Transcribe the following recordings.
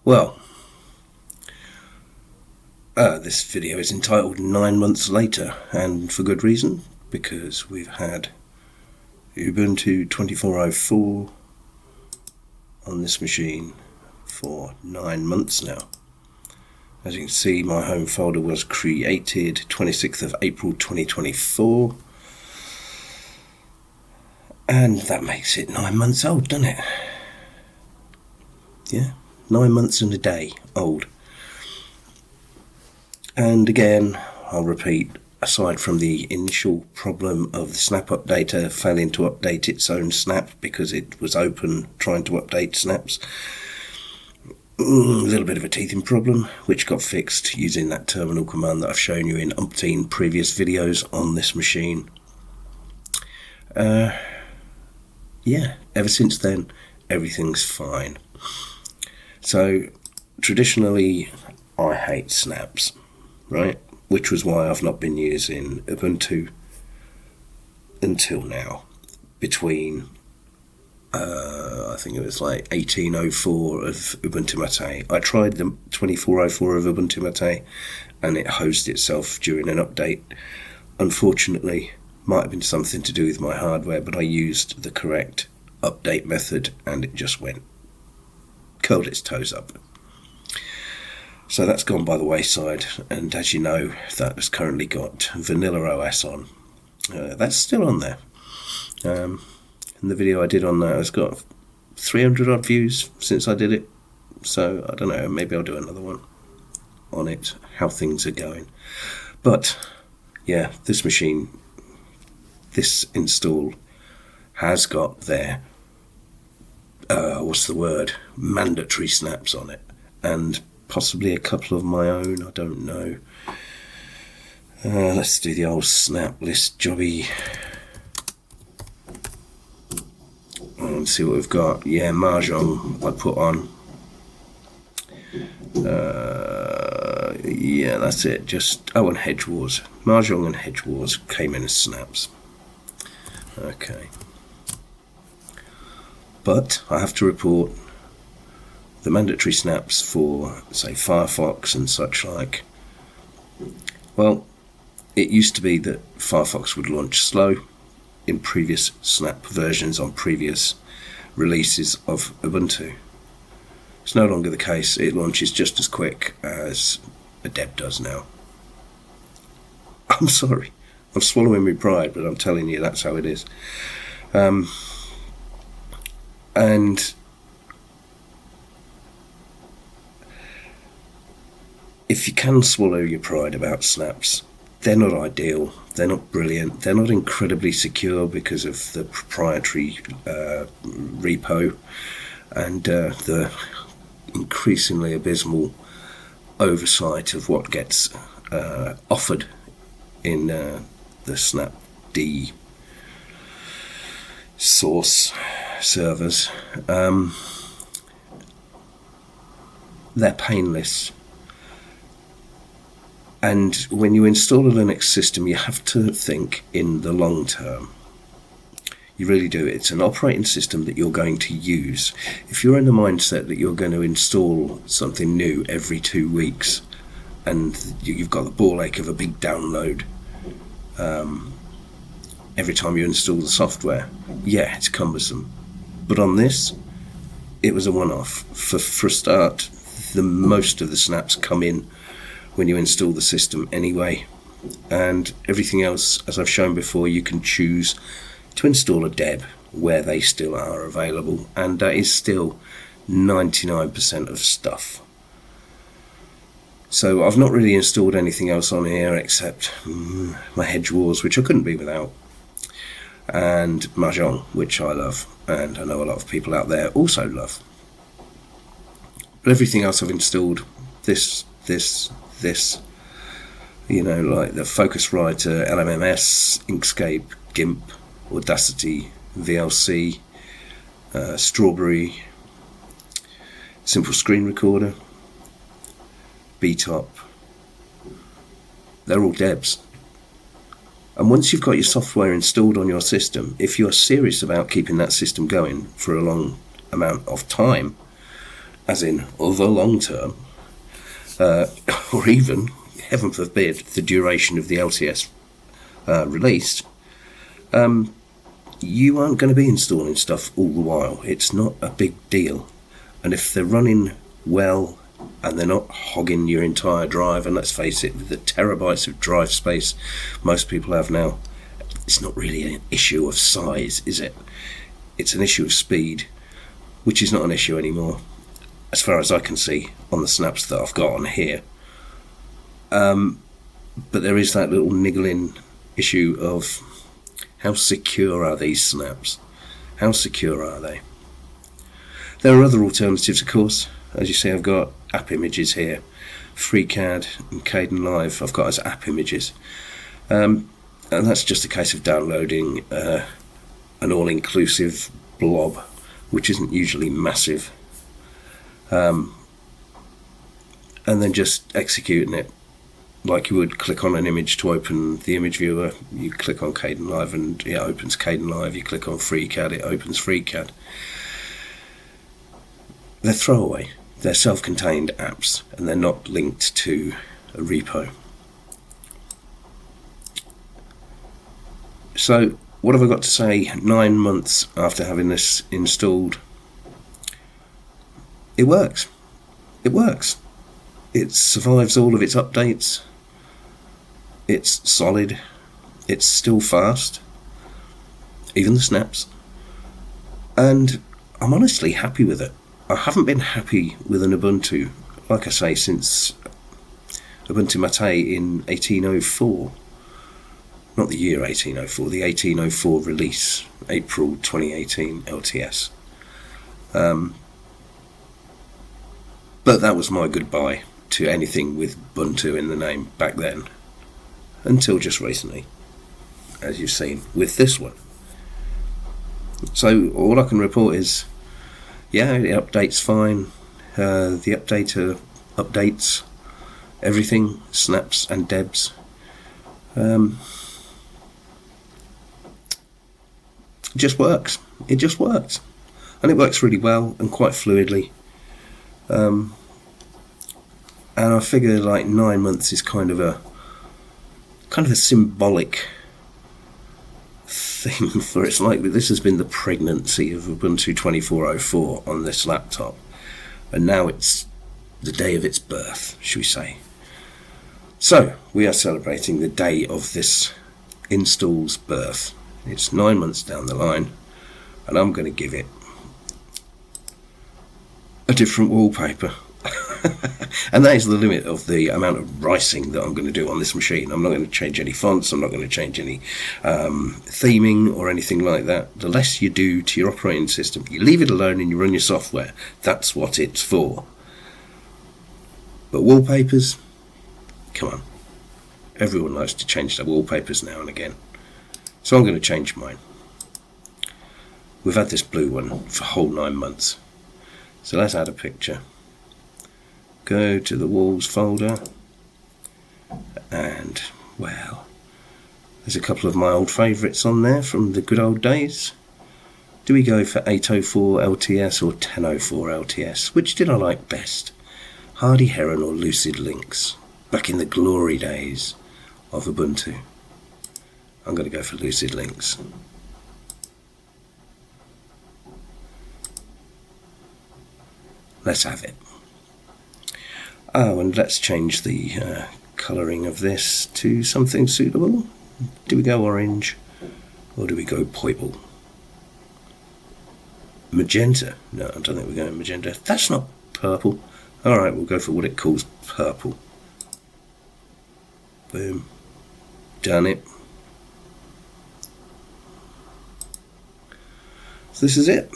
Well, this video is entitled 9 months later, and for good reason, because we've had Ubuntu 24.04 on this machine for 9 months now. As you can see, my home folder was created 26th of April 2024, and that makes it 9 months old, doesn't it? Yeah, 9 months and a day old. And again, I'll repeat, aside from the initial problem of the snap updater failing to update its own snap because it was open trying to update snaps, a little bit of a teething problem, which got fixed using that terminal command that I've shown you in umpteen previous videos on this machine. Yeah, ever since then, everything's fine. So, traditionally, I hate snaps, right? Which was why I've not been using Ubuntu until now. Between, I think it was like 18.04 of Ubuntu Mate. I tried the 24.04 of Ubuntu Mate, and it hosed itself during an update. Unfortunately, might have been something to do with my hardware, but I used the correct update method, and it just curled its toes up. So that's gone by the wayside, and as you know, that has currently got Vanilla OS on. That's still on there. And the video I did on that has got 300 odd views since I did it. So I don't know, maybe I'll do another one on it, how things are going. But yeah, this machine, this install has got their mandatory snaps on it, and possibly a couple of my own, I don't know. Let's do the old snap list jobby and see what we've got. Yeah, Mahjong I put on. Yeah, that's it. And Hedge Wars. Mahjong and Hedge Wars came in as snaps. Okay. But I have to report the mandatory snaps for, say, Firefox and such like. Well, it used to be that Firefox would launch slow in previous snap versions on previous releases of Ubuntu. It's no longer the case. It launches just as quick as a Deb does now. I'm sorry. I'm swallowing my pride, but I'm telling you that's how it is. And if you can swallow your pride about snaps, they're not ideal, they're not brilliant, they're not incredibly secure because of the proprietary repo and the increasingly abysmal oversight of what gets offered in the Snapd source servers. They're painless. And when you install a Linux system, you have to think in the long term. You really do. It's an operating system that you're going to use. If you're in the mindset that you're going to install something new every 2 weeks, and you've got the ball ache of a big download every time you install the software, yeah, it's cumbersome. But on this, it was a one-off. For a start, most of the snaps come in when you install the system anyway, and everything else, as I've shown before, you can choose to install a Deb where they still are available, and that is still 99% of stuff. So I've not really installed anything else on here except my Hedge Wars, which I couldn't be without, and Mahjong, which I love, and I know a lot of people out there also love. But everything else I've installed, this, you know, like the Focuswriter, LMMS, Inkscape, GIMP, Audacity, VLC, Strawberry, Simple Screen Recorder, BTOP, they're all Debs. And once you've got your software installed on your system, if you're serious about keeping that system going for a long amount of time, as in the long term, or even, heaven forbid, the duration of the LTS released, you aren't going to be installing stuff all the while. It's not a big deal. And if they're running well and they're not hogging your entire drive, and let's face it, with the terabytes of drive space most people have now, it's not really an issue of size, is it? It's an issue of speed, which is not an issue anymore, as far as I can see on the snaps that I've got on here. But there is that little niggling issue of how secure are these snaps? How secure are they? There are other alternatives, of course. As you see, I've got app images here. FreeCAD and Kdenlive I've got as app images. And that's just a case of downloading an all-inclusive blob, which isn't usually massive, and then just executing it like you would click on an image to open the image viewer. You click on Kdenlive and it opens Kdenlive. You click on FreeCAD, it opens FreeCAD. They're throwaway. They're self-contained apps, and they're not linked to a repo. So what have I got to say 9 months after having this installed? It works. It works. It survives all of its updates. It's solid. It's still fast. Even the snaps. And I'm honestly happy with it. I haven't been happy with an Ubuntu, like I say, since Ubuntu Mate in 1804. Not the year 1804, the 1804 release, April 2018 LTS. But that was my goodbye to anything with Ubuntu in the name back then, until just recently, as you've seen with this one. So all I can report is, yeah, it updates fine. The updater updates everything, snaps and Debs. It just works. It just works. And it works really well and quite fluidly. And I figure like 9 months is kind of a symbolic thing for it's like this has been the pregnancy of Ubuntu 24.04 on this laptop, and now it's the day of its birth, should we say. So we are celebrating the day of this install's birth. It's 9 months down the line, and I'm going to give it a different wallpaper. And that is the limit of the amount of ricing that I'm going to do on this machine. I'm not going to change any fonts, I'm not going to change any theming or anything like that. The less you do to your operating system, you leave it alone and you run your software. That's what it's for. But wallpapers, come on. Everyone likes to change their wallpapers now and again. So I'm going to change mine. We've had this blue one for a whole 9 months. So let's add a picture. Go to the walls folder, and well, there's a couple of my old favourites on there from the good old days. Do we go for 804 LTS or 1004 LTS? Which did I like best? Hardy Heron or Lucid Lynx? Back in the glory days of Ubuntu. I'm going to go for Lucid Lynx. Let's have it. Oh, and let's change the colouring of this to something suitable. Do we go orange or do we go purple? Magenta? No, I don't think we're going magenta. That's not purple. Alright, we'll go for what it calls purple. Boom. Done it. So this is it.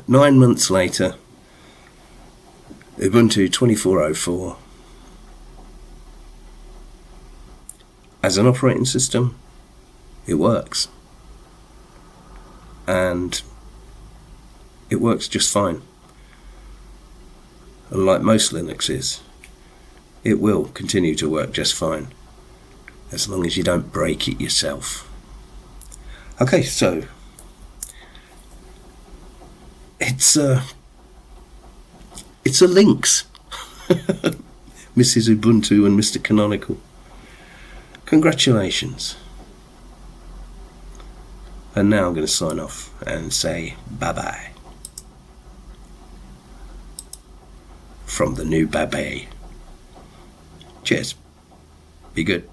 9 months later, Ubuntu 24.04. As an operating system, it works. And it works just fine. And like most Linuxes, it will continue to work just fine, as long as you don't break it yourself. Okay, so It's a Lynx. Mrs. Ubuntu and Mr. Canonical. Congratulations. And now I'm going to sign off and say bye-bye. From the new Babe. Cheers. Be good.